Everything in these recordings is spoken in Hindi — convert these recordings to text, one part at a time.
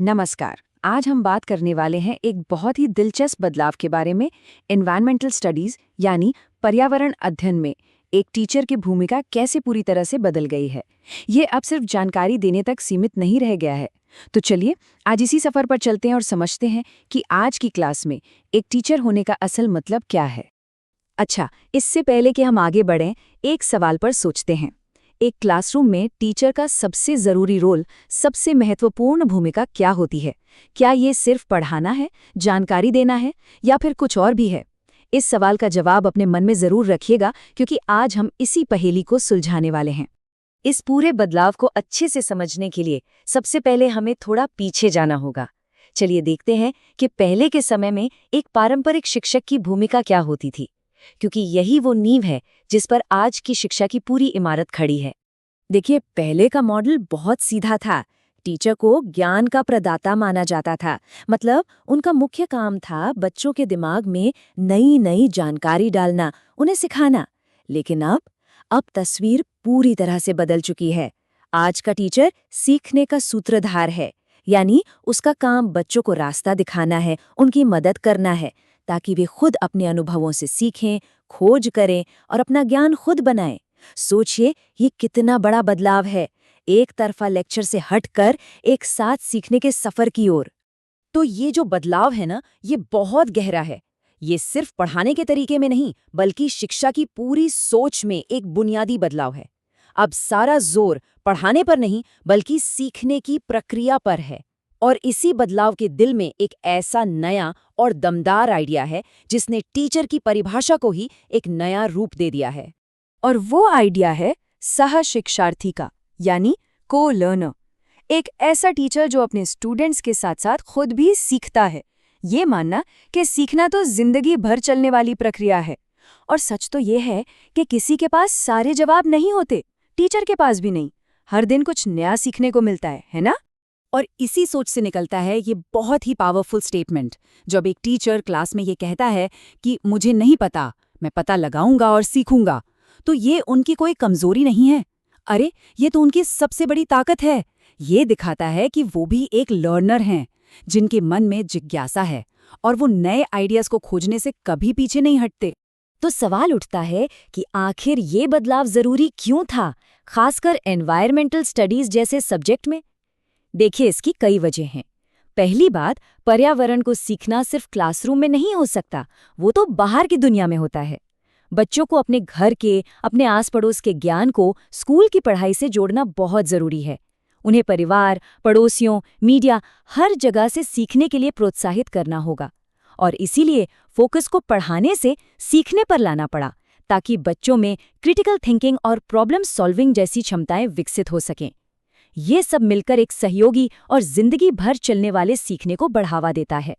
नमस्कार। आज हम बात करने वाले हैं एक बहुत ही दिलचस्प बदलाव के बारे में। एनवायरमेंटल स्टडीज यानी पर्यावरण अध्ययन में एक टीचर की भूमिका कैसे पूरी तरह से बदल गई है। ये अब सिर्फ जानकारी देने तक सीमित नहीं रह गया है। तो चलिए आज इसी सफर पर चलते हैं और समझते हैं कि आज की क्लास में एक टीचर होने का असल मतलब क्या है। अच्छा, इससे पहले कि हम आगे बढ़ें, एक सवाल पर सोचते हैं। एक क्लासरूम में टीचर का सबसे जरूरी रोल, सबसे महत्वपूर्ण भूमिका क्या होती है? क्या ये सिर्फ पढ़ाना है, जानकारी देना है, या फिर कुछ और भी है? इस सवाल का जवाब अपने मन में जरूर रखिएगा, क्योंकि आज हम इसी पहेली को सुलझाने वाले हैं। इस पूरे बदलाव को अच्छे से समझने के लिए सबसे पहले हमें थोड़ा पीछे जाना होगा। चलिए देखते हैं कि पहले के समय में एक पारंपरिक शिक्षक की भूमिका क्या होती थी, क्योंकि यही वो नींव है जिस पर आज की शिक्षा की पूरी इमारत खड़ी है। देखिए, पहले का मॉडल बहुत सीधा था। टीचर को ज्ञान का प्रदाता माना जाता था। मतलब उनका मुख्य काम था बच्चों के दिमाग में नई नई जानकारी डालना, उन्हें सिखाना। लेकिन अब तस्वीर पूरी तरह से बदल चुकी है। आज का टीचर सीखने का सूत्रधार है, यानी उसका काम बच्चों को रास्ता दिखाना है, उनकी मदद करना है, ताकि वे खुद अपने अनुभवों से सीखें, खोज करें और अपना ज्ञान खुद बनाएं। सोचिए, ये कितना बड़ा बदलाव है, एक तरफा लेक्चर से हटकर एक साथ सीखने के सफर की ओर। तो ये जो बदलाव है ना, ये बहुत गहरा है। ये सिर्फ पढ़ाने के तरीके में नहीं, बल्कि शिक्षा की पूरी सोच में एक बुनियादी बदलाव है। अब सारा जोर पढ़ाने पर नहीं, बल्कि सीखने की प्रक्रिया पर है। और इसी बदलाव के दिल में एक ऐसा नया और दमदार आइडिया है जिसने टीचर की परिभाषा को ही एक नया रूप दे दिया है। और वो आइडिया है सह शिक्षार्थी का, यानी को लर्नर। एक ऐसा टीचर जो अपने स्टूडेंट्स के साथ साथ खुद भी सीखता है। ये मानना कि सीखना तो जिंदगी भर चलने वाली प्रक्रिया है। और सच तो ये है कि किसी के पास सारे जवाब नहीं होते, टीचर के पास भी नहीं। हर दिन कुछ नया सीखने को मिलता है ना? और इसी सोच से निकलता है ये बहुत ही पावरफुल स्टेटमेंट, जब एक टीचर क्लास में ये कहता है कि मुझे नहीं पता, मैं पता लगाऊंगा और सीखूंगा। तो ये उनकी कोई कमजोरी नहीं है। अरे, ये तो उनकी सबसे बड़ी ताकत है। ये दिखाता है कि वो भी एक लर्नर हैं, जिनके मन में जिज्ञासा है और वो नए आइडियाज को खोजने से कभी पीछे नहीं हटते। तो सवाल उठता है कि आखिर ये बदलाव जरूरी क्यों था, खासकर एनवायरमेंटल स्टडीज जैसे सब्जेक्ट में? देखिए, इसकी कई वजह हैं। पहली बात, पर्यावरण को सीखना सिर्फ क्लासरूम में नहीं हो सकता, वो तो बाहर की दुनिया में होता है। बच्चों को अपने घर के, अपने आस पड़ोस के ज्ञान को स्कूल की पढ़ाई से जोड़ना बहुत जरूरी है। उन्हें परिवार, पड़ोसियों, मीडिया, हर जगह से सीखने के लिए प्रोत्साहित करना होगा। और इसीलिए फोकस को पढ़ाने से सीखने पर लाना पड़ा, ताकि बच्चों में क्रिटिकल थिंकिंग और प्रॉब्लम सॉल्विंग जैसी क्षमताएं विकसित हो सकें। ये सब मिलकर एक सहयोगी और जिंदगी भर चलने वाले सीखने को बढ़ावा देता है।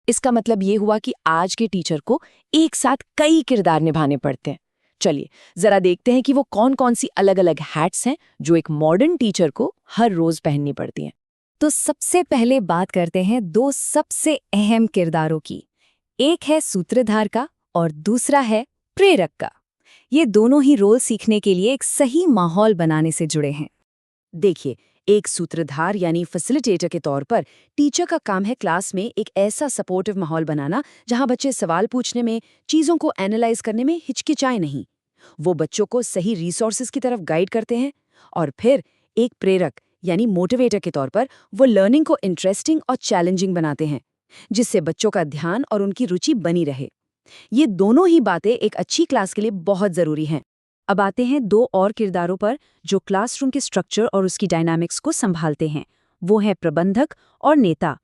इसका मतलब ये हुआ कि आज के टीचर को एक साथ कई किरदार निभाने पड़ते हैं। चलिए जरा देखते हैं कि वो कौन कौन सी अलग अलग हैट्स हैं जो एक मॉडर्न टीचर को हर रोज पहननी पड़ती हैं। तो सबसे पहले बात करते हैं दो सबसे अहम किरदारों की। एक है सूत्रधार का और दूसरा है प्रेरक का। ये दोनों ही रोल सीखने के लिए एक सही माहौल बनाने से जुड़े हैं। देखिए, एक सूत्रधार यानी फैसिलिटेटर के तौर पर टीचर का काम है क्लास में एक ऐसा सपोर्टिव माहौल बनाना जहां बच्चे सवाल पूछने में, चीजों को एनालाइज करने में हिचकिचाए नहीं। वो बच्चों को सही रिसोर्सेज की तरफ गाइड करते हैं। और फिर एक प्रेरक यानी मोटिवेटर के तौर पर वो लर्निंग को इंटरेस्टिंग और चैलेंजिंग बनाते हैं, जिससे बच्चों का ध्यान और उनकी रुचि बनी रहे। ये दोनों ही बातें एक अच्छी क्लास के लिए बहुत जरूरी हैं। अब आते हैं दो और किरदारों पर जो क्लासरूम के स्ट्रक्चर और उसकी डायनामिक्स को संभालते हैं। वो है प्रबंधक और नेता।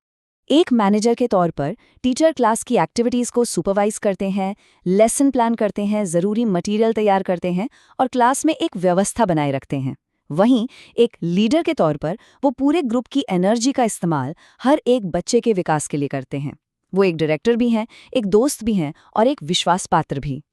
एक मैनेजर के तौर पर टीचर क्लास की एक्टिविटीज को सुपरवाइज करते हैं, लेसन प्लान करते हैं, जरूरी मटेरियल तैयार करते हैं और क्लास में एक व्यवस्था बनाए रखते हैं। वहीं एक लीडर के तौर पर वो पूरे ग्रुप की एनर्जी का इस्तेमाल हर एक बच्चे के विकास के लिए करते हैं। वो एक डायरेक्टर भी हैं, एक दोस्त भी हैं और एक विश्वास पात्र भी।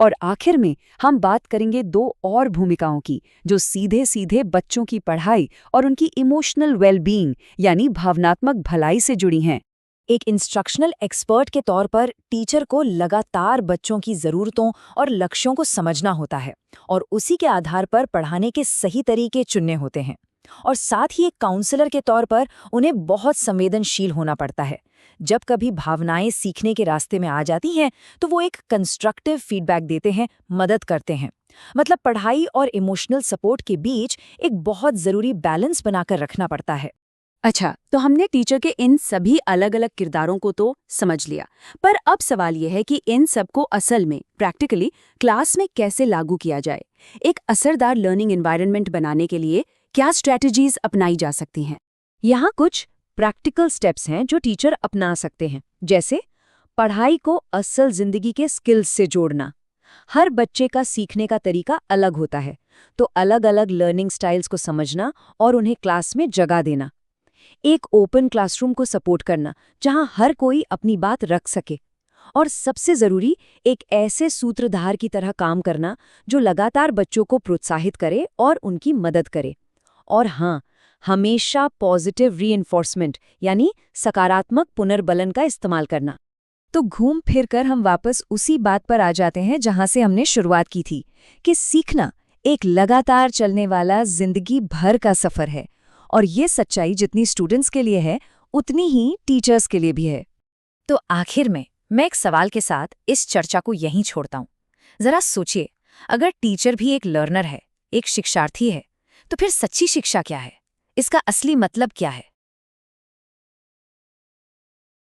और आखिर में हम बात करेंगे दो और भूमिकाओं की जो सीधे सीधे बच्चों की पढ़ाई और उनकी इमोशनल वेलबींग यानी भावनात्मक भलाई से जुड़ी हैं। एक इंस्ट्रक्शनल एक्सपर्ट के तौर पर टीचर को लगातार बच्चों की ज़रूरतों और लक्ष्यों को समझना होता है और उसी के आधार पर पढ़ाने के सही तरीके चुनने होते हैं। और साथ ही एक काउंसलर के तौर पर उन्हें बहुत संवेदनशील होना पड़ता है। जब कभी भावनाएं सीखने के रास्ते में आ जाती हैं तो वो एक कंस्ट्रक्टिव फीडबैक देते हैं, मदद करते हैं। मतलब पढ़ाई और इमोशनल सपोर्ट के बीच एक बहुत ज़रूरी बैलेंस बनाकर रखना पड़ता है। अच्छा, तो हमने टीचर के इन सभी अलग अलग किरदारों को तो समझ लिया, पर अब सवाल यह है कि इन सबको असल में प्रैक्टिकली क्लास में कैसे लागू किया जाए। एक असरदार लर्निंग एनवायरनमेंट बनाने के लिए क्या स्ट्रैटेजीज अपनाई जा सकती हैं? यहाँ कुछ प्रैक्टिकल स्टेप्स हैं जो टीचर अपना सकते हैं, जैसे पढ़ाई को असल जिंदगी के स्किल्स से जोड़ना। हर बच्चे का सीखने का तरीका अलग होता है, तो अलग अलग लर्निंग स्टाइल्स को समझना और उन्हें क्लास में जगह देना। एक ओपन क्लासरूम को सपोर्ट करना जहां हर कोई अपनी बात रख सके। और सबसे जरूरी, एक ऐसे सूत्रधार की तरह काम करना जो लगातार बच्चों को प्रोत्साहित करे और उनकी मदद करे। और हाँ, हमेशा पॉजिटिव रीइंफोर्समेंट यानी सकारात्मक पुनर्बलन का इस्तेमाल करना। तो घूम फिर कर हम वापस उसी बात पर आ जाते हैं जहां से हमने शुरुआत की थी, कि सीखना एक लगातार चलने वाला जिंदगी भर का सफर है। और ये सच्चाई जितनी स्टूडेंट्स के लिए है उतनी ही टीचर्स के लिए भी है। तो आखिर में मैं एक सवाल के साथ इस चर्चा को यहीं छोड़ता हूँ। जरा सोचिए, अगर टीचर भी एक लर्नर है, एक शिक्षार्थी है, तो फिर सच्ची शिक्षा क्या है? इसका असली मतलब क्या है?